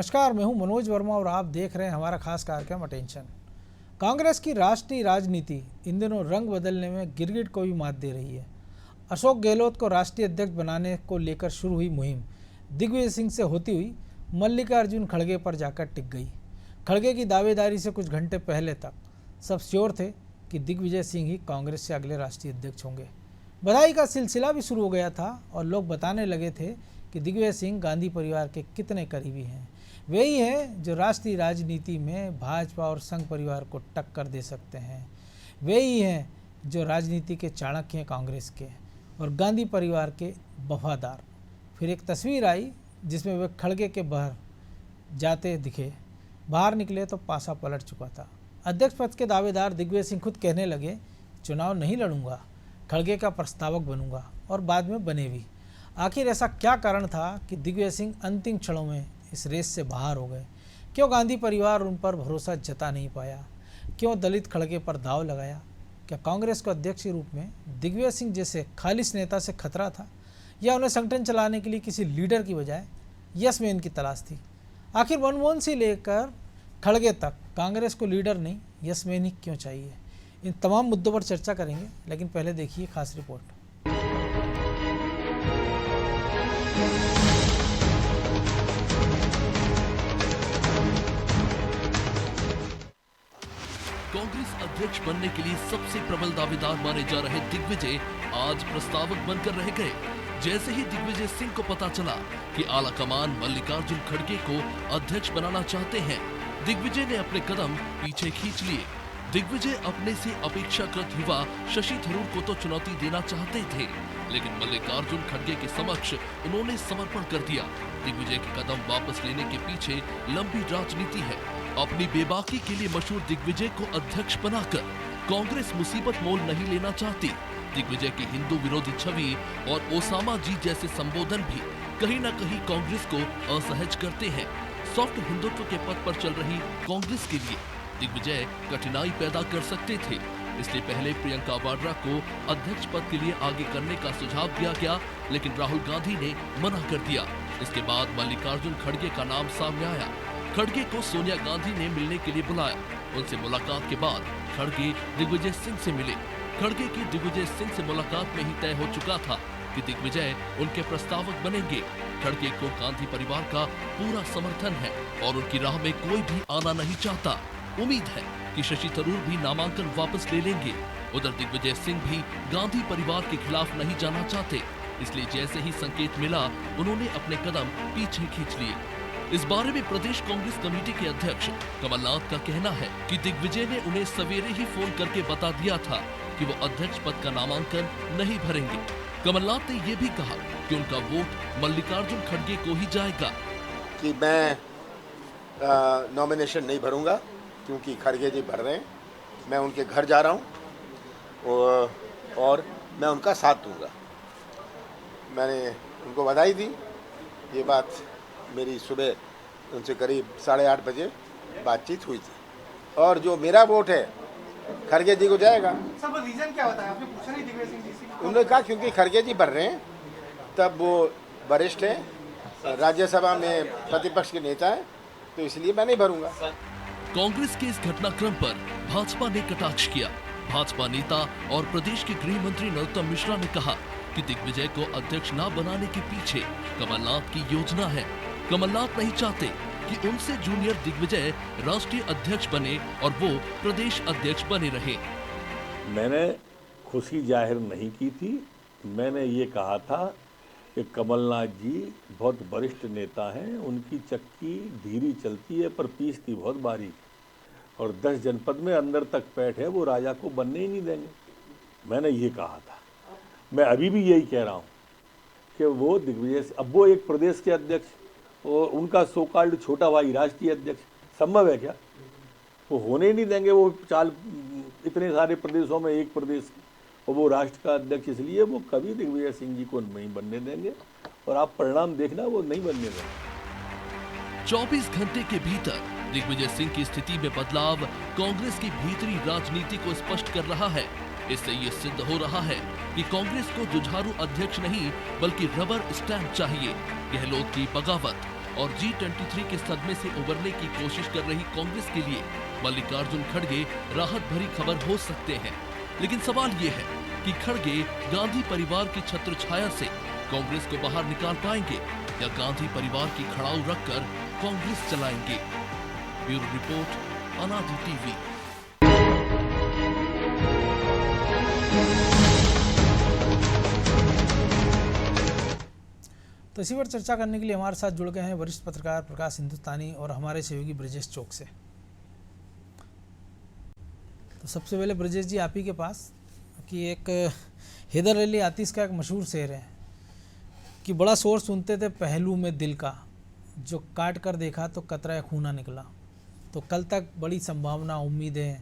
नमस्कार, मैं हूं मनोज वर्मा और आप देख रहे हैं हमारा खास कार्यक्रम अटेंशन। कांग्रेस की राष्ट्रीय राजनीति इन दिनों रंग बदलने में गिरगिट को भी मात दे रही है। अशोक गहलोत को राष्ट्रीय अध्यक्ष बनाने को लेकर शुरू हुई मुहिम दिग्विजय सिंह से होती हुई मल्लिकार्जुन खड़गे पर जाकर टिक गई। खड़गे की दावेदारी से कुछ घंटे पहले तक सब श्योर थे कि दिग्विजय सिंह ही कांग्रेस से अगले राष्ट्रीय अध्यक्ष होंगे। बधाई का सिलसिला भी शुरू हो गया था और लोग बताने लगे थे कि दिग्विजय सिंह गांधी परिवार के कितने करीबी हैं। वे ही हैं जो राष्ट्रीय राजनीति में भाजपा और संघ परिवार को टक्कर दे सकते हैं। वे ही हैं जो राजनीति के चाणक्य हैं कांग्रेस के और गांधी परिवार के वफादार। फिर एक तस्वीर आई जिसमें वे खड़गे के बाहर जाते दिखे। बाहर निकले तो पासा पलट चुका था। अध्यक्ष पद के दावेदार दिग्विजय सिंह खुद कहने लगे, चुनाव नहीं लड़ूंगा, खड़गे का प्रस्तावक बनूंगा, और बाद में बने भी। आखिर ऐसा क्या कारण था कि दिग्विजय सिंह अंतिम क्षणों में इस रेस से बाहर हो गए? क्यों गांधी परिवार उन पर भरोसा जता नहीं पाया? क्यों दलित खड़गे पर दाव लगाया? क्या कांग्रेस को अध्यक्ष के रूप में दिग्विजय सिंह जैसे खालिश नेता से खतरा था, या उन्हें संगठन चलाने के लिए किसी लीडर की बजाय यस मैन की तलाश थी? आखिर मनमोहन से लेकर खड़गे तक कांग्रेस को लीडर नहीं यस मैन ही क्यों चाहिए? इन तमाम मुद्दों पर चर्चा करेंगे, लेकिन पहले देखिए खास रिपोर्ट। कांग्रेस अध्यक्ष बनने के लिए सबसे प्रबल दावेदार माने जा रहे दिग्विजय आज प्रस्तावक बनकर रह गए। जैसे ही दिग्विजय सिंह को पता चला कि आला कमान मल्लिकार्जुन खड़गे को अध्यक्ष बनाना चाहते हैं, दिग्विजय ने अपने कदम पीछे खींच लिए। दिग्विजय अपने से अपेक्षाकृत युवा शशि थरूर को तो चुनौती देना चाहते थे, लेकिन मल्लिकार्जुन खड़गे के समक्ष उन्होंने समर्पण कर दिया। दिग्विजय के कदम वापस लेने के पीछे लंबी राजनीति है। अपनी बेबाकी के लिए मशहूर दिग्विजय को अध्यक्ष बनाकर कांग्रेस मुसीबत मोल नहीं लेना चाहती। दिग्विजय की हिंदू विरोधी छवि और ओसामा जी जैसे संबोधन भी कहीं न कहीं कांग्रेस को असहज करते हैं। सॉफ्ट हिंदुत्व के पथ पर चल रही कांग्रेस के लिए दिग्विजय कठिनाई पैदा कर सकते थे। इसलिए पहले प्रियंका वाड्रा को अध्यक्ष पद के लिए आगे करने का सुझाव दिया गया, लेकिन राहुल गांधी ने मना कर दिया। इसके बाद मल्लिकार्जुन खड़गे का नाम सामने आया। खड़गे को सोनिया गांधी ने मिलने के लिए बुलाया। उनसे मुलाकात के बाद खड़गे दिग्विजय सिंह से मिले। खड़गे की दिग्विजय सिंह से मुलाकात में ही तय हो चुका था कि दिग्विजय उनके प्रस्तावक बनेंगे। खड़गे को गांधी परिवार का पूरा समर्थन है और उनकी राह में कोई भी आना नहीं चाहता। उम्मीद है कि शशि थरूर भी नामांकन वापस ले लेंगे। उधर दिग्विजय सिंह भी गांधी परिवार के खिलाफ नहीं जाना चाहते, इसलिए जैसे ही संकेत मिला उन्होंने अपने कदम पीछे खींच लिए। इस बारे में प्रदेश कांग्रेस कमेटी के अध्यक्ष कमलनाथ का कहना है कि दिग्विजय ने उन्हें सवेरे ही फोन करके बता दिया था कि वो अध्यक्ष पद का नामांकन नहीं भरेंगे। कमलनाथ ने ये भी कहा कि उनका वोट मल्लिकार्जुन खड़गे को ही जाएगा। कि मैं नॉमिनेशन नहीं भरूंगा क्योंकि खड़गे जी भर रहे हैं। मैं उनके घर जा रहा हूं और मैं उनका साथ दूंगा। मैंने उनको बधाई दी। ये बात मेरी सुबह उनसे करीब 8:30 बजे बातचीत हुई थी। और जो मेरा वोट है खड़गे जी को जाएगा। सब रीजन क्या होता है? आपने पूछा नहीं दिग्विजय सिंह जी से? उन्होंने कहा क्योंकि खड़गे जी भर रहे हैं, तब वो वरिष्ठ हैं, राज्यसभा में प्रतिपक्ष के नेता हैं, तो इसलिए मैं नहीं भरूंगा। कांग्रेस के इस घटनाक्रम पर भाजपा ने कटाक्ष किया। भाजपा नेता और प्रदेश के गृह मंत्री नरोत्तम मिश्रा ने कहा कि दिग्विजय को अध्यक्ष न बनाने के पीछे कमलनाथ की योजना है। कमलनाथ नहीं चाहते कि उनसे जूनियर दिग्विजय राष्ट्रीय अध्यक्ष बने और वो प्रदेश अध्यक्ष बने रहे। मैंने खुशी जाहिर नहीं की थी। मैंने ये कहा था कि कमलनाथ जी बहुत वरिष्ठ नेता हैं, उनकी चक्की धीरे चलती है पर पीसती बहुत बारीक, और 10 जनपद में अंदर तक पैठ है, वो राजा को बनने ही नहीं देंगे। मैंने ये कहा था। मैं अभी भी यही कह रहा हूँ कि वो दिग्विजय, अब वो एक प्रदेश के अध्यक्ष और उनका सो कॉल्ड छोटा भाई राष्ट्रीय अध्यक्ष, संभव है क्या? वो होने ही नहीं देंगे। वो चाल इतने सारे प्रदेशों में एक प्रदेश और वो राष्ट्र का अध्यक्ष, इसलिए वो कभी दिग्विजय सिंह जी को नहीं बनने देंगे और आप परिणाम देखना, वो नहीं बनने देंगे। 24 घंटे के भीतर दिग्विजय सिंह की स्थिति में बदलाव कांग्रेस की भीतरी राजनीति को स्पष्ट कर रहा है। इससे ये सिद्ध हो रहा है कि कांग्रेस को जुझारू अध्यक्ष नहीं बल्कि रबर स्टैंप चाहिए। गहलोत की बगावत और G23 के सदमे से उबरने की कोशिश कर रही कांग्रेस के लिए मल्लिकार्जुन खड़गे राहत भरी खबर हो सकते हैं। लेकिन सवाल ये है कि खड़गे गांधी परिवार की छत्र छाया से कांग्रेस को बाहर निकाल पाएंगे या गांधी परिवार की खड़ाऊ रखकर कांग्रेस चलाएंगे। ब्यूरो रिपोर्ट, अनादि टीवी। तो इसी पर चर्चा करने के लिए हमारे साथ जुड़ गए हैं वरिष्ठ पत्रकार प्रकाश हिंदुस्तानी और हमारे सहयोगी ब्रजेश चौक से। तो सबसे पहले ब्रजेश जी आप ही के पास कि एक हैदर अली आतिश का एक मशहूर शेर है कि बड़ा शोर सुनते थे पहलू में दिल का, जो काट कर देखा तो कतरा खूना निकला। तो कल तक बड़ी संभावना उम्मीदें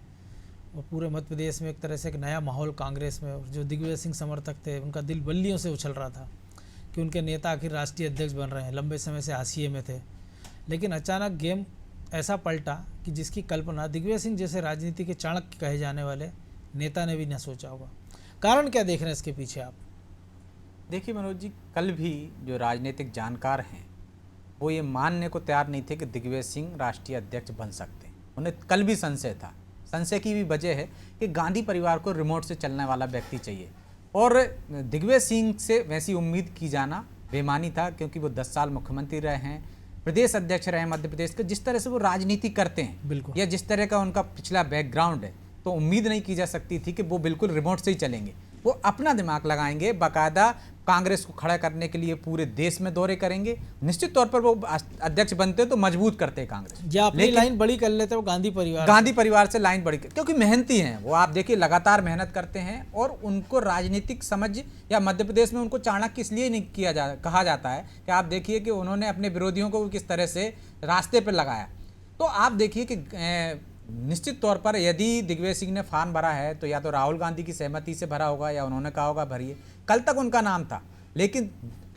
और पूरे मध्य प्रदेश में एक तरह से एक नया माहौल कांग्रेस में, और जो दिग्विजय सिंह समर्थक थे उनका दिल बल्लियों से उछल रहा था कि उनके नेता आखिर राष्ट्रीय अध्यक्ष बन रहे हैं, लंबे समय से हाशिए में थे। लेकिन अचानक गेम ऐसा पलटा कि जिसकी कल्पना दिग्विजय सिंह जैसे राजनीति के चाणक्य कहे जाने वाले नेता ने भी न सोचा होगा। कारण क्या देख रहे हैं इसके पीछे आप? देखिए मनोज जी, कल भी जो राजनीतिक जानकार हैं वो ये मानने को तैयार नहीं थे कि दिग्विजय सिंह राष्ट्रीय अध्यक्ष बन सकते हैं। उन्हें कल भी संशय था। संशय की भी वजह है कि गांधी परिवार को रिमोट से चलने वाला व्यक्ति चाहिए, और दिग्विजय सिंह से वैसी उम्मीद की जाना बेमानी था, क्योंकि वो 10 साल मुख्यमंत्री रहे हैं, प्रदेश अध्यक्ष रहे हैं मध्य प्रदेश के। जिस तरह से वो राजनीति करते हैं बिल्कुल, या जिस तरह का उनका पिछला बैकग्राउंड है, तो उम्मीद नहीं की जा सकती थी कि वो बिल्कुल रिमोट से ही चलेंगे। वो अपना दिमाग लगाएंगे, बाकायदा कांग्रेस को खड़ा करने के लिए पूरे देश में दौरे करेंगे। निश्चित तौर पर वो अध्यक्ष बनते तो मजबूत करते कांग्रेस, या अपनी लाइन बड़ी कर लेते वो गांधी परिवार से लाइन बड़ी, क्योंकि मेहनती हैं वो। आप देखिए लगातार मेहनत करते हैं, और उनको राजनीतिक समझ, या मध्य प्रदेश में उनको चाणक्य इसलिए नहीं कहा जाता है कि आप देखिए कि उन्होंने अपने विरोधियों को किस तरह से रास्ते पर लगाया। तो आप देखिए कि निश्चित तौर पर यदि दिग्विजय सिंह ने फॉर्म भरा है तो या तो राहुल गांधी की सहमति से भरा होगा या उन्होंने कहा होगा भरिए। कल तक उनका नाम था, लेकिन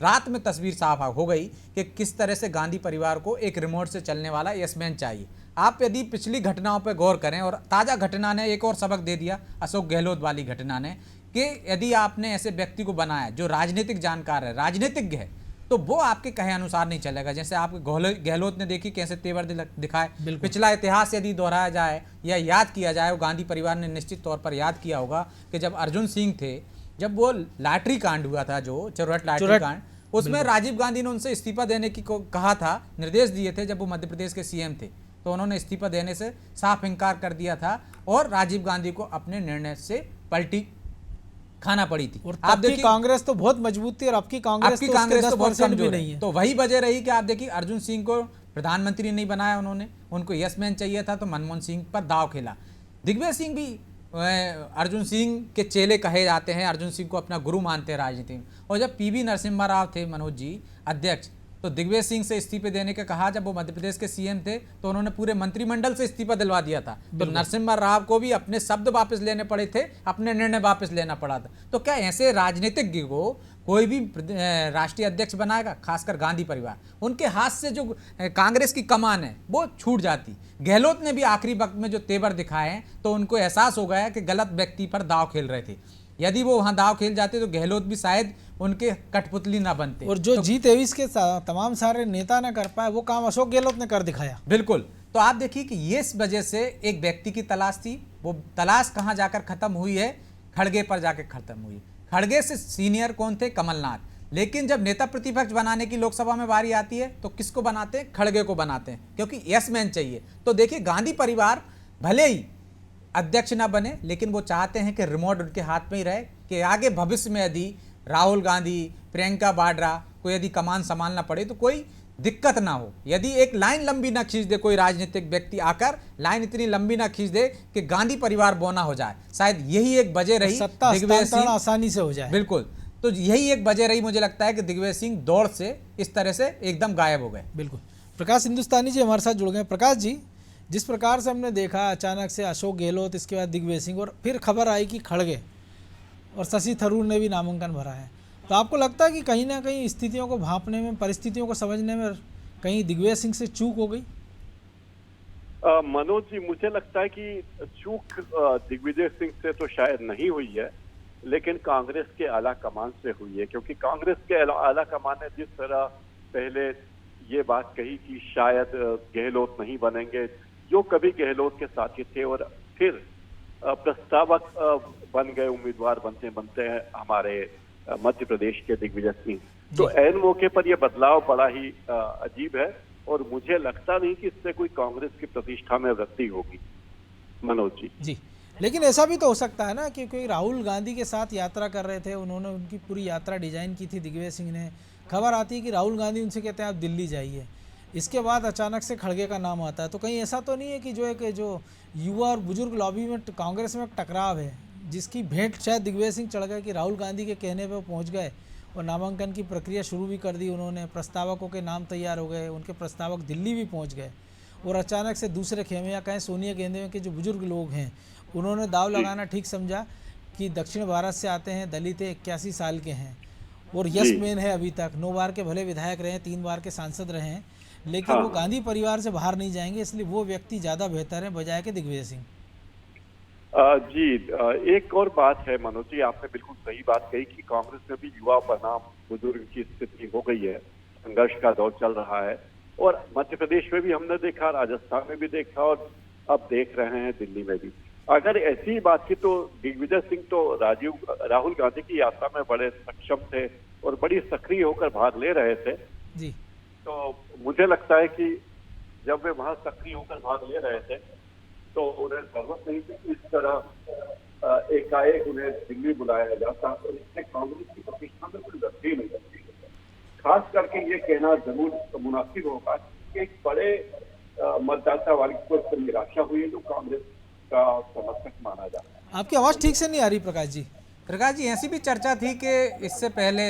रात में तस्वीर साफ हो गई कि किस तरह से गांधी परिवार को एक रिमोट से चलने वाला यशमैन चाहिए। आप यदि पिछली घटनाओं पर गौर करें, और ताज़ा घटना ने एक और सबक दे दिया, अशोक गहलोत वाली घटना ने, कि यदि आपने ऐसे व्यक्ति को बनाया जो राजनीतिक जानकार है, राजनीतिज्ञ है, तो वो आपके कहे अनुसार नहीं चलेगा। जैसे आपके गहलोत ने देखी कैसे तेवर दिखाए। पिछला इतिहास यदि दोहराया जाए या याद किया जाए, वो गांधी परिवार ने निश्चित तौर पर याद किया होगा कि जब अर्जुन सिंह थे, जब वो लॉटरी कांड हुआ था, जो चुरहट लॉटरी कांड, उसमें राजीव गांधी ने उनसे इस्तीफा देने की कहा था, निर्देश दिए थे। जब वो मध्य प्रदेश के सीएम थे तो उन्होंने इस्तीफा देने से साफ इंकार कर दिया था, और राजीव गांधी को अपने निर्णय से पलटी खाना पड़ी थी। और आप देखिए कांग्रेस तो बहुत मजबूत थी, और आपकी कांग्रेस तो बहुत कमजोर नहीं है। तो वही वजह रही कि आप देखिए अर्जुन सिंह को प्रधानमंत्री नहीं बनाया उन्होंने, उनको यशमैन चाहिए था, तो मनमोहन सिंह पर दाव खेला। दिग्विजय सिंह भी अर्जुन सिंह के चेले कहे जाते हैं, अर्जुन सिंह को अपना गुरु मानते हैं राजनीति में। और जब पीवी नरसिम्हा राव थे मनोज जी अध्यक्ष, तो दिग्विजय सिंह से इस्तीफे देने का कहा। जब वो मध्य प्रदेश के सीएम थे तो उन्होंने पूरे मंत्रिमंडल से इस्तीफा दिलवा दिया था। तो नरसिम्हा राव को भी अपने शब्द वापस लेने पड़े थे, अपने निर्णय वापस लेना पड़ा था। तो क्या ऐसे राजनीतिज्ञ को कोई भी राष्ट्रीय अध्यक्ष बनाएगा? खासकर गांधी परिवार, उनके हाथ से जो कांग्रेस की कमान है वो छूट जाती। गहलोत ने भी आखिरी वक्त में जो तेवर दिखाए हैं, तो उनको एहसास हो गया कि गलत व्यक्ति पर दाव खेल रहे थे। यदि वो वहां दाव खेल जाते तो गहलोत भी शायद उनके कठपुतली ना बनते। और जो G23 के तमाम सारे नेता ने कर पाए, वो काम अशोक गहलोत ने कर दिखाया। बिल्कुल। तो आप देखिए कि ये इस वजह से एक व्यक्ति की तलाश थी। वो तलाश कहां जाकर खत्म हुई है? खड़गे पर जाकर खत्म हुई। खड़गे से सीनियर कौन थे? कमलनाथ। लेकिन जब नेता प्रतिपक्ष बनाने की लोकसभा में बारी आती है तो किसको बनाते हैं? खड़गे को बनाते हैं, क्योंकि यस-मैन चाहिए। तो देखिए गांधी परिवार भले ही अध्यक्ष ना बने, लेकिन वो चाहते हैं कि रिमोट उनके हाथ में ही रहे, कि आगे भविष्य में यदि राहुल गांधी, प्रियंका वाड्रा को यदि कमान संभालना पड़े तो कोई दिक्कत ना हो। यदि एक लाइन लंबी ना खींच दे कोई राजनीतिक व्यक्ति आकर, लाइन इतनी लंबी ना खींच दे कि गांधी परिवार बोना हो जाए। शायद यही एक वजह रही, दिग्विजय सिंह आसानी से हो जाए। बिल्कुल। तो यही एक वजह रही, मुझे लगता है कि दिग्विजय सिंह दौड़ से इस तरह से एकदम गायब हो गए। बिल्कुल। प्रकाश हिंदुस्तानी जी हमारे साथ जुड़ गए। प्रकाश जी, जिस प्रकार से हमने देखा अचानक से अशोक गहलोत, इसके बाद दिग्विजय सिंह, और फिर खबर आई कि खड़गे और शशि थरूर ने भी नामांकन भरा है, तो आपको लगता है कि कहीं ना कहीं स्थितियों को भांपने में, परिस्थितियों को समझने में कहीं दिग्विजय सिंह से चूक हो गई? मनोज जी, मुझे लगता है कि चूक दिग्विजय सिंह से तो शायद नहीं हुई है, लेकिन कांग्रेस के आला कमान से हुई है। क्योंकि कांग्रेस के आला कमान ने जिस तरह पहले ये बात कही कि शायद गहलोत नहीं बनेंगे, जो कभी गहलोत के साथी थे और फिर प्रस्तावक बन गए, उम्मीदवार बनते बनते हैं हमारे मध्य प्रदेश के दिग्विजय सिंह। तो ऐन मौके पर यह बदलाव बड़ा ही अजीब है और मुझे लगता नहीं कि इससे कोई कांग्रेस की प्रतिष्ठा में वृद्धि होगी। मनोज जी। जी, लेकिन ऐसा भी तो हो सकता है ना, क्योंकि राहुल गांधी के साथ यात्रा कर रहे थे, उन्होंने उनकी पूरी यात्रा डिजाइन की थी दिग्विजय सिंह ने। खबर आती है कि राहुल गांधी उनसे कहते हैं आप दिल्ली जाइए, इसके बाद अचानक से खड़गे का नाम आता है। तो कहीं ऐसा तो नहीं है कि जो युवा और बुजुर्ग लॉबी में कांग्रेस में टकराव है, जिसकी भेंट शायद दिग्विजय सिंह चढ़ गए कि राहुल गांधी के कहने पर पहुँच गए और नामांकन की प्रक्रिया शुरू भी कर दी उन्होंने, प्रस्तावकों के नाम तैयार हो गए, उनके प्रस्तावक दिल्ली भी पहुँच गए और अचानक से दूसरे खेमे या कहें सोनिया गांधी के जो बुजुर्ग लोग हैं उन्होंने दाव लगाना ठीक समझा कि दक्षिण भारत से आते हैं, दलित है, 81 साल के हैं और यस मैन है, अभी तक 9 बार के भले विधायक रहे हैं, 3 बार के सांसद रहे हैं, लेकिन वो गांधी परिवार से बाहर नहीं जाएंगे, इसलिए वो व्यक्ति ज़्यादा बेहतर है बजाय के दिग्विजय सिंह। जी, एक और बात है मनोज जी, आपने बिल्कुल सही बात कही कि कांग्रेस में भी युवा बनाम बुजुर्ग की स्थिति हो गई है, संघर्ष का दौर चल रहा है और मध्य प्रदेश में भी हमने देखा, राजस्थान में भी देखा और अब देख रहे हैं दिल्ली में भी। अगर ऐसी बात की तो दिग्विजय सिंह तो राहुल गांधी की यात्रा में बड़े सक्षम थे और बड़ी सक्रिय होकर भाग ले रहे थे जी। तो मुझे लगता है कि जब वे वहां सक्रिय होकर भाग ले रहे थे तो उन्हें जरूरत नहीं थी कि इस तरह एकाएक उन्हें दिल्ली बुलाया जाता और इससे कांग्रेस की प्रतिष्ठा में कोई वृद्धि नहीं होती। खास करके ये कहना जरूर मुनासिब होगा कि एक बड़े मतदाता वर्ग को इससे निराशा हुई है जो कांग्रेस का समर्थक माना जाता है। आपकी आवाज़ ठीक से नहीं आ रही प्रकाश जी। प्रकाश जी, ऐसी भी चर्चा थी कि इससे पहले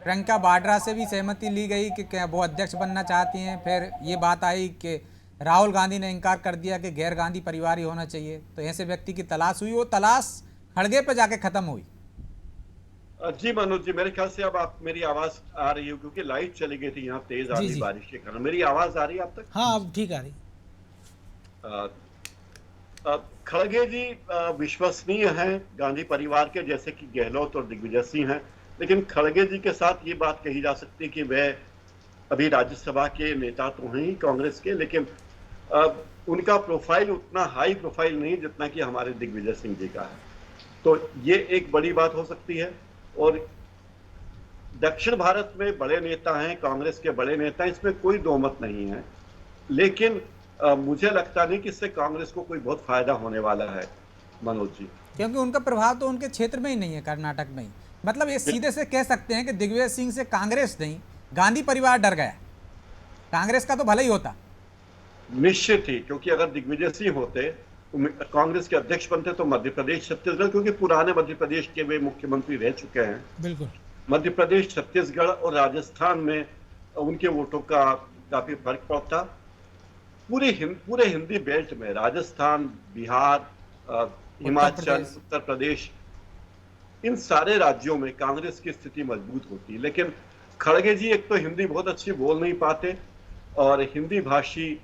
प्रियंका वाड्रा से भी सहमति ली गई कि क्या वो अध्यक्ष बनना चाहती हैं, फिर ये बात आई कि राहुल गांधी ने इनकार कर दिया कि गैर गांधी परिवार ही होना चाहिए, तो ऐसे व्यक्ति की तलाश हुई, वो तलाश खड़गे पे जाके खत्म हुई। जी मनोज जी, मेरे ख्याल से अब आप मेरी आवाज आ रही है क्योंकि लाइट चली गई थी यहाँ तेज आ रही बारिश के कारण। मेरी आवाज आ रही है आप तक? हाँ, अब ठीक आ रही। खड़गे जी विश्वसनीय हैं गांधी परिवार के, जैसे कि गहलोत और दिग्विजय सिंह हैं, लेकिन खड़गे जी के साथ ये बात कही जा सकती है कि वह अभी राज्यसभा के नेता तो हैं ही कांग्रेस के, लेकिन उनका प्रोफाइल उतना हाई प्रोफाइल नहीं जितना कि हमारे दिग्विजय सिंह जी का है। तो ये एक बड़ी बात हो सकती है। और दक्षिण भारत में बड़े नेता हैं, कांग्रेस के बड़े नेता हैं, इसमें कोई दो मत नहीं है, लेकिन मुझे लगता नहीं कि इससे कांग्रेस को कोई बहुत फायदा होने वाला है मनोज जी, क्योंकि उनका प्रभाव तो उनके क्षेत्र में ही नहीं है, कर्नाटक में ही। मतलब ये सीधे से कह सकते हैं कि दिग्विजय सिंह से कांग्रेस नहीं, गांधी परिवार डर गया। कांग्रेस का तो भला ही होता निश्चित ही, क्योंकि अगर दिग्विजय सिंह होते, कांग्रेस के अध्यक्ष बनते तो मध्य प्रदेश, छत्तीसगढ़, क्योंकि पुराने मध्य प्रदेश के वे मुख्यमंत्री रह चुके हैं, बिल्कुल मध्य प्रदेश, छत्तीसगढ़ और राजस्थान में उनके वोटों का काफी फर्क पड़ता। पूरे हिंदी बेल्ट में राजस्थान, बिहार, हिमाचल, उत्तर प्रदेश, इन सारे राज्यों में कांग्रेस की स्थिति मजबूत होती। लेकिन खड़गे जी एक तो हिंदी बहुत अच्छी बोल नहीं पाते और हिंदी भाषी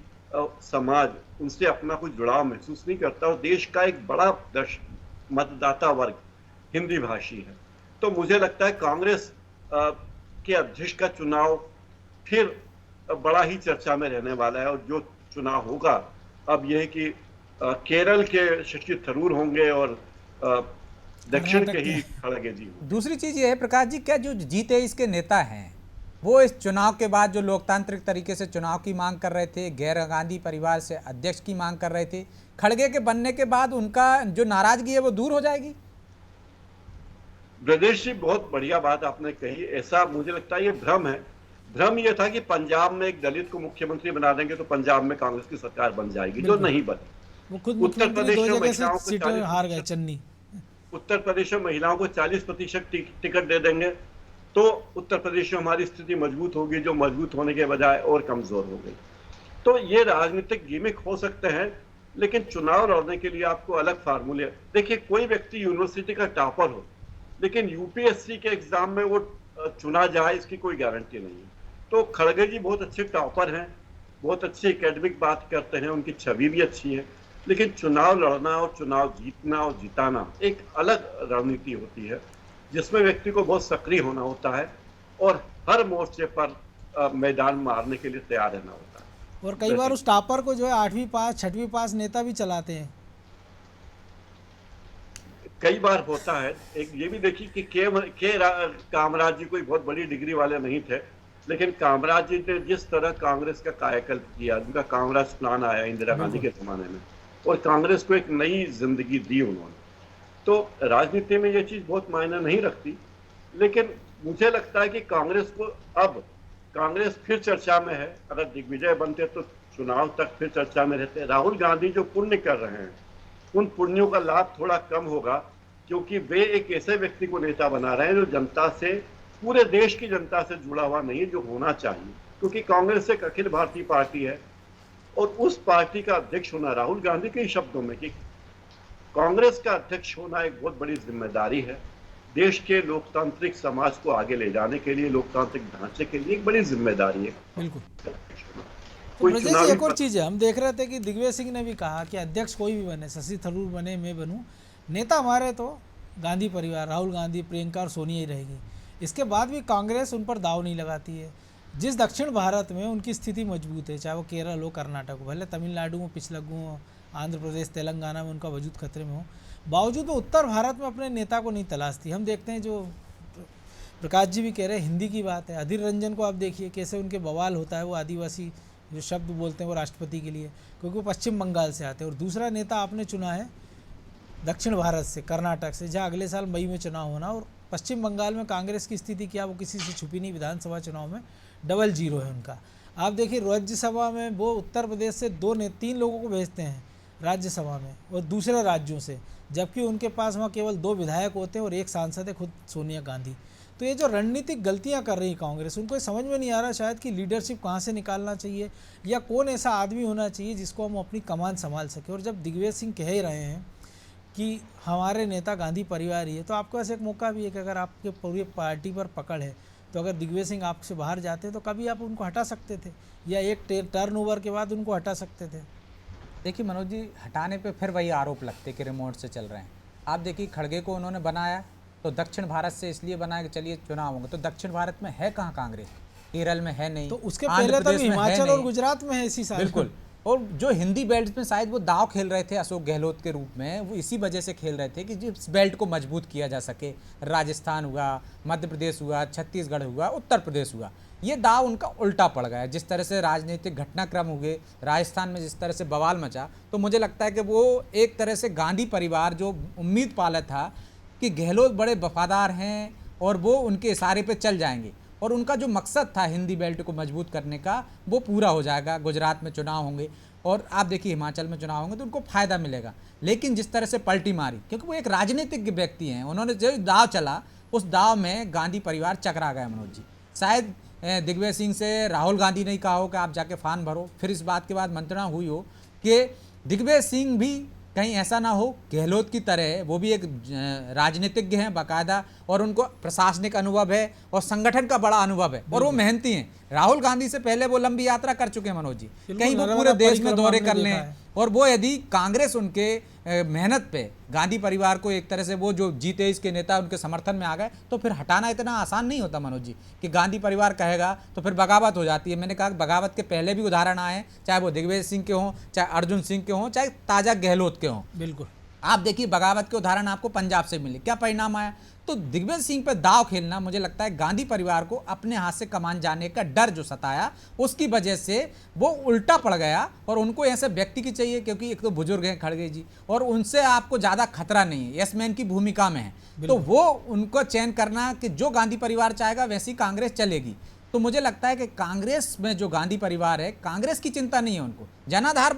समाज उनसे अपना कोई जुड़ाव महसूस नहीं करता और देश का एक बड़ा मतदाता वर्ग हिंदी भाषी है। तो मुझे लगता है कांग्रेस के अध्यक्ष का चुनाव फिर बड़ा ही चर्चा में रहने वाला है और जो चुनाव होगा अब यह है कि केरल के शशि थरूर होंगे और दक्षिण के ही खड़गे जी। दूसरी चीज ये है प्रकाश जी, क्या जो जीते इसके नेता हैं वो इस चुनाव के बाद जो लोकतांत्रिक तरीके से चुनाव की मांग कर रहे थे, गैर गांधी परिवार से अध्यक्ष की मांग कर रहे थे, खड़गे के बनने के बाद उनका जो नाराजगी है वो दूर हो जाएगी? ब्रजेश जी, बहुत बढ़िया बात आपने कही। ऐसा मुझे लगता है ये भ्रम है। भ्रम यह था कि पंजाब में एक दलित को मुख्यमंत्री बना देंगे तो पंजाब में कांग्रेस की सरकार बन जाएगी, जो नहीं बनी। वो खुद उत्तर प्रदेश में महिलाओं को सीटें हार गए चन्नी। उत्तर प्रदेश में महिलाओं को 40% टिकट दे देंगे तो उत्तर प्रदेश में हमारी स्थिति मजबूत होगी, जो मजबूत होने के बजाय और कमजोर हो गई। तो ये राजनीतिक गिमिक हो सकते हैं, लेकिन चुनाव लड़ने के लिए आपको अलग फार्मूले। देखिए, कोई व्यक्ति यूनिवर्सिटी का टॉपर हो लेकिन यूपीएससी के एग्जाम में वो चुना जाए इसकी कोई गारंटी नहीं है। तो खड़गे जी बहुत अच्छे टॉपर हैं, बहुत अच्छी एकेडमिक बात करते हैं, उनकी छवि भी अच्छी है, लेकिन चुनाव लड़ना और चुनाव जीतना और जिताना एक अलग रणनीति होती है जिसमें व्यक्ति को बहुत सक्रिय होना होता है और हर मोर्चे पर मैदान मारने के लिए तैयार रहना होता है। और कई बार उस टॉपर को जो है 8वीं पास 6वीं पास नेता भी चलाते हैं। कई बार होता है। एक ये भी देखिए कि कामराज जी कोई बहुत बड़ी डिग्री वाले नहीं थे, लेकिन कामराज जी ने जिस तरह कांग्रेस का कायाकल्प किया, उनका कांग्रेस प्लान आया इंदिरा गांधी के जमाने में, और कांग्रेस को एक नई जिंदगी दी उन्होंने। तो राजनीति में ये चीज बहुत मायने नहीं रखती, लेकिन मुझे लगता है कि कांग्रेस को अब कांग्रेस फिर चर्चा में है। अगर दिग्विजय बनते तो चुनाव तक फिर चर्चा में रहते। राहुल गांधी जो पुण्य कर रहे हैं, उन पुण्यों का लाभ थोड़ा कम होगा, क्योंकि वे एक ऐसे व्यक्ति को नेता बना रहे हैं जो जनता से, पूरे देश की जनता से जुड़ा हुआ नहीं है, जो होना चाहिए। क्योंकि कांग्रेस एक अखिल भारतीय पार्टी है, और उस पार्टी का अध्यक्ष होना, राहुल गांधी के शब्दों में, कि कांग्रेस का अध्यक्ष होना एक बहुत बड़ी जिम्मेदारी है। देश के लोकतांत्रिक समाज को आगे ले जाने के लिए, लोकतांत्रिक ढांचे के लिए एक बड़ी जिम्मेदारी है। बिल्कुल। कोई ब्रजेश जी, चुनावी एक और चीज़ है, हम देख रहे थे कि दिग्विजय सिंह ने भी कहा कि अध्यक्ष कोई भी बने, शशि थरूर बने, मैं बनूं, नेता हमारे तो गांधी परिवार, राहुल गांधी, प्रियंका और सोनिया ही रहेगी। इसके बाद भी कांग्रेस उन पर दाव नहीं लगाती है। जिस दक्षिण भारत में उनकी स्थिति मजबूत है, चाहे वो केरल हो, कर्नाटक हो, भले तमिलनाडु में पिछलग्गू हो, आंध्र प्रदेश, तेलंगाना में उनका वजूद खतरे में हो, बावजूद वो उत्तर भारत में अपने नेता को नहीं तलाशती। हम देखते हैं, जो प्रकाश जी भी कह रहे हैं, हिंदी की बात है, अधीर रंजन को आप देखिए कैसे उनके बवाल होता है, वो आदिवासी जो शब्द बोलते हैं वो राष्ट्रपति के लिए, क्योंकि वो पश्चिम बंगाल से आते हैं। और दूसरा नेता आपने चुना है दक्षिण भारत से, कर्नाटक से, जहाँ अगले साल मई में चुनाव होना। और पश्चिम बंगाल में कांग्रेस की स्थिति क्या, वो किसी से छुपी नहीं, विधानसभा चुनाव में 0-0 है उनका। आप देखिए राज्यसभा में वो उत्तर प्रदेश से 2-3 लोगों को भेजते हैं राज्यसभा में, और दूसरे राज्यों से, जबकि उनके पास वहाँ केवल 2 विधायक होते हैं और 1 सांसद है, खुद सोनिया गांधी। तो ये जो रणनीतिक गलतियां कर रही है कांग्रेस, उनको समझ में नहीं आ रहा शायद कि लीडरशिप कहाँ से निकालना चाहिए, या कौन ऐसा आदमी होना चाहिए जिसको हम अपनी कमान संभाल सके। और जब दिग्विजय सिंह कह ही रहे हैं कि हमारे नेता गांधी परिवार ही है, तो आपके पास एक मौका भी है कि अगर आपके पूरी पार्टी पर पकड़ है, तो अगर दिग्विजय सिंह आपसे बाहर जाते हैं तो कभी आप उनको हटा सकते थे, या एक टर्नओवर के बाद उनको हटा सकते थे। देखिए मनोज जी, हटाने पे फिर वही आरोप लगते कि रिमोट से चल रहे हैं। आप देखिए खड़गे को उन्होंने बनाया तो दक्षिण भारत से इसलिए बनाया कि चलिए चुनाव होंगे, तो दक्षिण भारत में है कहाँ कांग्रेस? केरल में है नहीं, तो उसके पहले तो हिमाचल और गुजरात में है इसी साल। बिल्कुल। और जो हिंदी बेल्ट में शायद वो दाव खेल रहे थे अशोक गहलोत के रूप में, वो इसी वजह से खेल रहे थे कि जिस बेल्ट को मजबूत किया जा सके। राजस्थान हुआ, मध्य प्रदेश हुआ, छत्तीसगढ़ हुआ, उत्तर प्रदेश हुआ, ये दाव उनका उल्टा पड़ गया। जिस तरह से राजनीतिक घटनाक्रम हुए राजस्थान में, जिस तरह से बवाल मचा, तो मुझे लगता है कि वो एक तरह से गांधी परिवार जो उम्मीद पाला था कि गहलोत बड़े वफादार हैं और वो उनके इशारे पे चल जाएंगे, और उनका जो मकसद था हिंदी बेल्ट को मजबूत करने का, वो पूरा हो जाएगा। गुजरात में चुनाव होंगे और आप देखिए हिमाचल में चुनाव होंगे तो उनको फायदा मिलेगा। लेकिन जिस तरह से पलटी मारी, क्योंकि वो एक राजनीतिक व्यक्ति हैं, उन्होंने जो दाव चला उस दाव में गांधी परिवार चकरा गया मनोज जी। शायद दिग्विजय सिंह से राहुल गांधी ने कहा हो कि आप जाके फार्म भरो, फिर इस बात के बाद मंत्रणा हुई हो कि दिग्विजय सिंह भी कहीं ऐसा ना हो गहलोत की तरह, वो भी एक राजनीतिज्ञ हैं बाकायदा, और उनको प्रशासनिक अनुभव है और संगठन का बड़ा अनुभव है, और वो मेहनती हैं। राहुल गांधी से पहले वो लंबी यात्रा कर चुके हैं मनोज जी, कहीं वो पूरे देश में दौरे कर लें, और वो यदि कांग्रेस उनके मेहनत पे गांधी परिवार को एक तरह से, वो जो G23 के नेता उनके समर्थन में आ गए, तो फिर हटाना इतना आसान नहीं होता मनोज जी, कि गांधी परिवार कहेगा तो फिर बगावत हो जाती है। मैंने कहा बगावत के पहले भी उदाहरण आए हैं, चाहे वो दिग्विजय सिंह के हों, चाहे अर्जुन सिंह के हों, चाहे ताजा गहलोत के हों। बिल्कुल, आप देखिए बगावत के उदाहरण आपको पंजाब से मिले, क्या परिणाम आया। तो दिग्विजय सिंह पर दाव खेलना, मुझे लगता है गांधी परिवार को अपने हाथ से कमान जाने का डर जो सताया, उसकी वजह से वो उल्टा पड़ गया। और उनको ऐसे व्यक्ति की चाहिए, क्योंकि एक तो बुजुर्ग हैं खड़गे जी, और उनसे आपको ज़्यादा खतरा नहीं है, यस मैन की भूमिका में है, तो वो उनको चयन करना कि जो गांधी परिवार चाहेगा वैसी कांग्रेस चलेगी। तो मुझे लगता है कि कांग्रेस में जो गांधी परिवार है, कांग्रेस की चिंता नहीं है, उनको जनाधार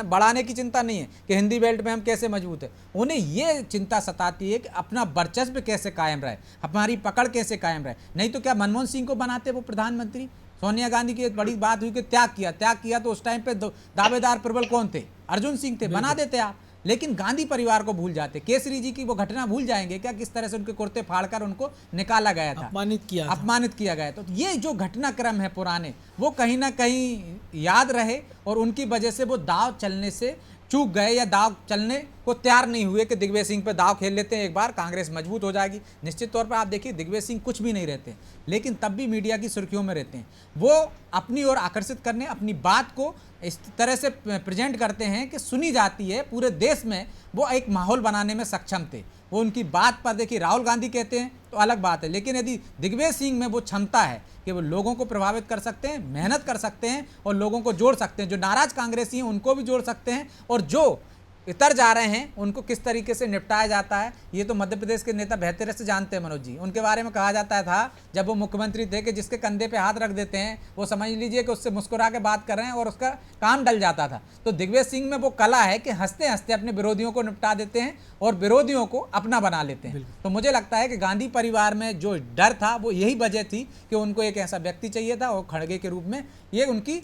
बढ़ाने की चिंता नहीं है कि हिंदी बेल्ट में हम कैसे मजबूत है। उन्हें ये चिंता सताती है कि अपना वर्चस्व कैसे कायम रहे, हमारी पकड़ कैसे कायम रहे। नहीं तो क्या मनमोहन सिंह को बनाते वो प्रधानमंत्री? सोनिया गांधी की बड़ी बात हुई कि त्याग किया तो उस टाइम पे दावेदार प्रबल कौन थे? अर्जुन सिंह थे, बना देते आप। लेकिन गांधी परिवार को भूल जाते। केसरी जी की वो घटना भूल जाएंगे क्या, किस तरह से उनके कुर्ते फाड़कर उनको निकाला गया था, अपमानित किया गया। तो ये जो घटनाक्रम है पुराने, वो कहीं ना कहीं याद रहे, और उनकी वजह से वो दाव चलने से चूक गए, या दाव चलने को वो तैयार नहीं हुए कि दिग्विजय सिंह पे दाव खेल लेते हैं एक बार, कांग्रेस मजबूत हो जाएगी। निश्चित तौर पर आप देखिए दिग्विजय सिंह कुछ भी नहीं रहते, लेकिन तब भी मीडिया की सुर्खियों में रहते हैं। वो अपनी ओर आकर्षित करने, अपनी बात को इस तरह से प्रेजेंट करते हैं कि सुनी जाती है पूरे देश में। वो एक माहौल बनाने में सक्षम थे। वो उनकी बात पर देखिए राहुल गांधी कहते हैं तो अलग बात है, लेकिन यदि दिग्विजय सिंह में वो क्षमता है कि वो लोगों को प्रभावित कर सकते हैं, मेहनत कर सकते हैं और लोगों को जोड़ सकते हैं। जो नाराज कांग्रेसी हैं उनको भी जोड़ सकते हैं, और जो इतर जा रहे हैं उनको किस तरीके से निपटाया जाता है ये तो मध्य प्रदेश के नेता बेहतर से जानते हैं मनोज जी। उनके बारे में कहा जाता था जब वो मुख्यमंत्री थे कि जिसके कंधे पे हाथ रख देते हैं वो समझ लीजिए कि उससे मुस्कुरा के बात कर रहे हैं और उसका काम डल जाता था। तो दिग्विजय सिंह में वो कला है कि हंसते हंसते अपने विरोधियों को निपटा देते हैं और विरोधियों को अपना बना लेते हैं। तो मुझे लगता है कि गांधी परिवार में जो डर था वो यही वजह थी कि उनको एक ऐसा व्यक्ति चाहिए था और खड़गे के रूप में ये उनकी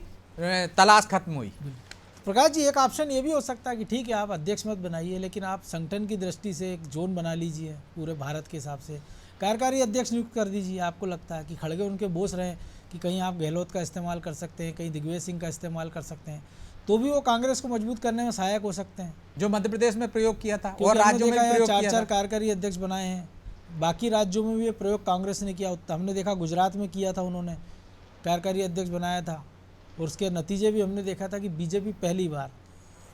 तलाश खत्म हुई। प्रकाश जी, एक ऑप्शन ये भी हो सकता है कि ठीक है आप अध्यक्ष मत बनाइए, लेकिन आप संगठन की दृष्टि से एक जोन बना लीजिए पूरे भारत के हिसाब से, कार्यकारी अध्यक्ष नियुक्त कर दीजिए। आपको लगता है कि खड़गे उनके बोस रहें कि कहीं आप गहलोत का इस्तेमाल कर सकते हैं, कहीं दिग्विजय सिंह का इस्तेमाल कर सकते हैं, तो भी वो कांग्रेस को मजबूत करने में सहायक हो सकते हैं। जो मध्य प्रदेश में प्रयोग किया था और राज्यों में प्रयोग किया था। 4 कार्यकारी अध्यक्ष बनाए हैं, बाकी राज्यों में भी ये प्रयोग कांग्रेस ने किया। हमने देखा गुजरात में किया था, उन्होंने कार्यकारी अध्यक्ष बनाया था और उसके नतीजे भी हमने देखा था कि बीजेपी पहली बार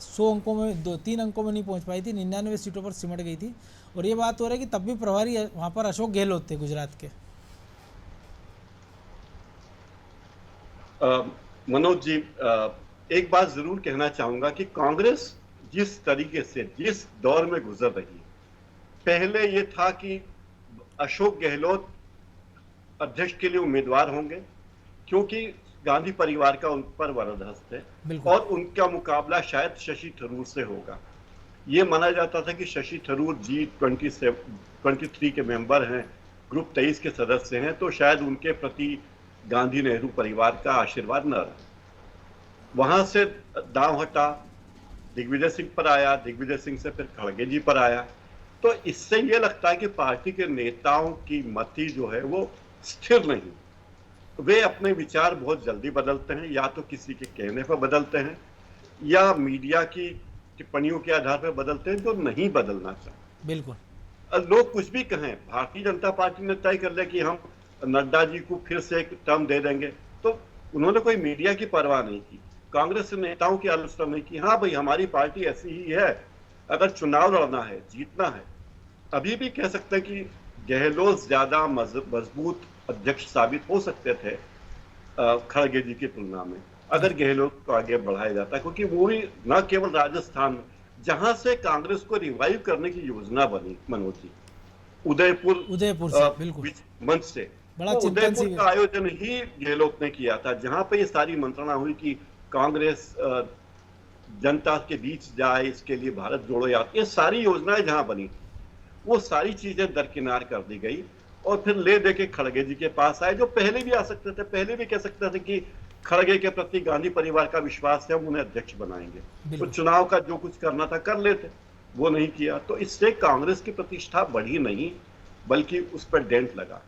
100 अंकों में 3 अंकों में नहीं पहुंच पाई थी, 99 सीटों पर सिमट गई थी। और ये बात हो रही है कि तब भी प्रभारी वहाँ पर अशोक गहलोत थे गुजरात के। मनोज जी, एक बात जरूर कहना चाहूंगा कि कांग्रेस जिस तरीके से जिस दौर में गुजर रही है, पहले ये था कि अशोक गहलोत अध्यक्ष के लिए उम्मीदवार होंगे क्योंकि गांधी परिवार का उन पर वरदहस्त है और उनका मुकाबला शायद शशि थरूर से होगा। ये माना जाता था कि शशि थरूर G23 के मेंबर हैं, ग्रुप 23 के सदस्य हैं, तो शायद उनके प्रति गांधी नेहरू परिवार का आशीर्वाद न रहे। वहां से दांव हटा, दिग्विजय सिंह पर आया, दिग्विजय सिंह से फिर खड़गे जी पर आया। तो इससे ये लगता है कि पार्टी के नेताओं की मति जो है वो स्थिर नहीं, वे अपने विचार बहुत जल्दी बदलते हैं, या तो किसी के कहने पर बदलते हैं या मीडिया की टिप्पणियों के आधार पर बदलते हैं जो नहीं बदलना चाहते। बिल्कुल, लोग कुछ भी कहें, भारतीय जनता पार्टी ने तय कर लिया कि हम नड्डा जी को फिर से एक टर्म दे देंगे, तो उन्होंने कोई मीडिया की परवाह नहीं की, कांग्रेस के नेताओं की आलोचना नहीं की। हाँ भाई, हमारी पार्टी ऐसी ही है, अगर चुनाव लड़ना है, जीतना है। अभी भी कह सकते हैं कि गहलोत ज्यादा मजबूत अध्यक्ष साबित हो सकते थे खड़गे जी की तुलना में अगर गहलोत को आगे बढ़ाया जाता, क्योंकि वो भी न केवल राजस्थान में जहां से कांग्रेस को रिवाइव करने की योजना बनी मनोज जी, उदयपुर से बिल्कुल मंच से, बड़ा उदयपुर का आयोजन ही गहलोत ने किया था, जहां पे ये सारी मंत्रणा हुई कि कांग्रेस जनता के बीच जाए, इसके लिए भारत जोड़ो यात्रा, ये सारी योजनाएं जहां बनी वो सारी चीजें दरकिनार कर दी गई और फिर ले दे के खड़गे जी के पास आए, जो पहले भी आ सकते थे, पहले भी कह सकते थे कि खड़गे के प्रति गांधी परिवार का विश्वास है, हम उन्हें अध्यक्ष बनाएंगे, तो चुनाव का जो कुछ करना था कर लेते, वो नहीं किया। तो इससे कांग्रेस की प्रतिष्ठा बढ़ी नहीं बल्कि उस पर डेंट लगा।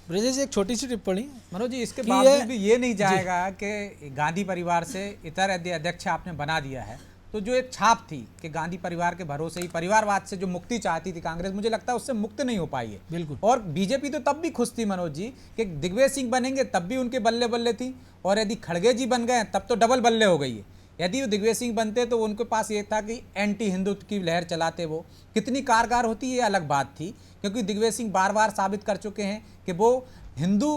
ब्रजेश, एक छोटी सी टिप्पणी मनोज जी, इसके बावजूद भी ये नहीं जाएगा कि गांधी परिवार से इतर अध्यक्ष आपने बना दिया है, तो जो एक छाप थी कि गांधी परिवार के भरोसे ही परिवारवाद से जो मुक्ति चाहती थी कांग्रेस, मुझे लगता है उससे मुक्त नहीं हो पाई है। बिल्कुल। और बीजेपी तो तब भी खुश थी मनोज जी कि दिग्विजय सिंह बनेंगे, तब भी उनके बल्ले बल्ले थी, और यदि खड़गे जी बन गए तब तो डबल बल्ले हो गई है। यदि वो दिग्विजय सिंह बनते तो उनके पास ये था कि एंटी हिंदुत्व की लहर चलाते, वो कितनी कारगर होती ये अलग बात थी, क्योंकि दिग्विजय सिंह बार बार साबित कर चुके हैं कि वो हिंदू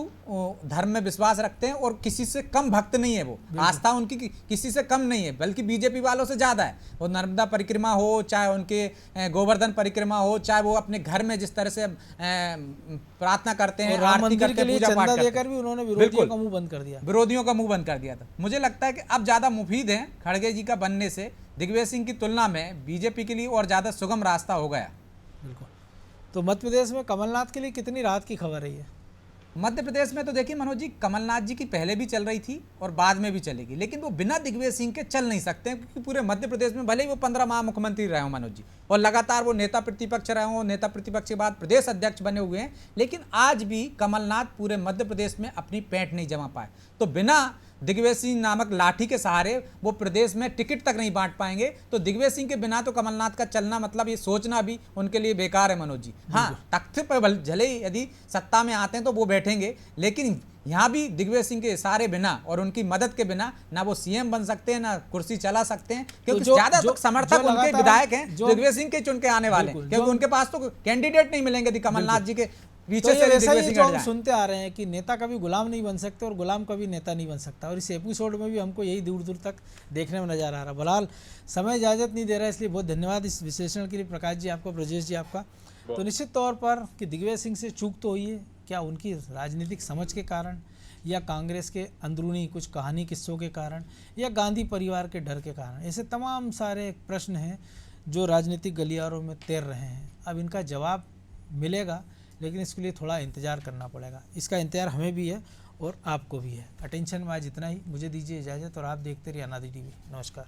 धर्म में विश्वास रखते हैं और किसी से कम भक्त नहीं है, वो आस्था उनकी किसी से कम नहीं है, बल्कि बीजेपी वालों से ज्यादा है। वो नर्मदा परिक्रमा हो, चाहे उनके गोवर्धन परिक्रमा हो, चाहे वो अपने घर में जिस तरह से प्रार्थना करते हैं, आरती करते हैं, पूजा पाठ करते हैं, भी उन्होंने विरोधियों का मुंह बंद कर दिया, विरोधियों का मुंह बंद कर दिया था। मुझे लगता है कि अब ज्यादा मुफीद है खड़गे जी का बनने से दिग्विजय सिंह की तुलना में बीजेपी के लिए और ज्यादा सुगम रास्ता हो गया। बिल्कुल। तो मध्य प्रदेश में कमलनाथ के लिए कितनी राहत की खबर रही है? मध्य प्रदेश में तो देखिए मनोज जी, कमलनाथ जी की पहले भी चल रही थी और बाद में भी चलेगी, लेकिन वो बिना दिग्विजय सिंह के चल नहीं सकते हैं, क्योंकि पूरे मध्य प्रदेश में भले ही वो 15 माह मुख्यमंत्री रहे हों मनोज जी, और लगातार वो नेता प्रतिपक्ष रहे हों, नेता प्रतिपक्ष के बाद प्रदेश अध्यक्ष बने हुए हैं, लेकिन आज भी कमलनाथ पूरे मध्य प्रदेश में अपनी पैंठ नहीं जमा पाए। तो बिना दिग्विजय सिंह नामक लाठी के सहारे वो प्रदेश में टिकट तक नहीं बांट पाएंगे। तो दिग्विजय सिंह के बिना तो कमलनाथ का चलना मतलब ये सोचना भी उनके लिए बेकार है मनोज जी। हाँ, तख्त पर भले ही यदि सत्ता में आते हैं तो वो बैठेंगे, लेकिन यहाँ भी दिग्विजय सिंह के सहारे बिना और उनकी मदद के बिना ना वो सीएम बन सकते हैं, ना कुर्सी चला सकते हैं, क्योंकि ज्यादा समर्थक उनके विधायक हैं दिग्विजय सिंह के चुन के आने वाले हैं, क्योंकि उनके पास तो कैंडिडेट नहीं मिलेंगे यदि कमलनाथ जी के पीछे तो से ऐसा दिग्विजय ही सिंह जो हट हम जाए। सुनते आ रहे हैं कि नेता कभी गुलाम नहीं बन सकते और गुलाम कभी नेता नहीं बन सकता, और इस एपिसोड में भी हमको यही दूर दूर तक देखने में नजर आ रहा है। बहरहाल समय इजाज़त नहीं दे रहा है, इसलिए बहुत धन्यवाद इस विश्लेषण के लिए प्रकाश जी आपका, ब्रजेश जी आपका। तो निश्चित तौर पर कि दिग्विजय सिंह से चूक तो हुई है, क्या उनकी राजनीतिक समझ के कारण, या कांग्रेस के अंदरूनी कुछ कहानी किस्सों के कारण, या गांधी परिवार के डर के कारण, ऐसे तमाम सारे प्रश्न हैं जो राजनीतिक गलियारों में तैर रहे हैं। अब इनका जवाब मिलेगा, लेकिन इसके लिए थोड़ा इंतज़ार करना पड़ेगा। इसका इंतज़ार हमें भी है और आपको भी है। अटेंशन में आज इतना ही, मुझे दीजिए इजाज़त और आप देखते रहिए अनादि टीवी। नमस्कार।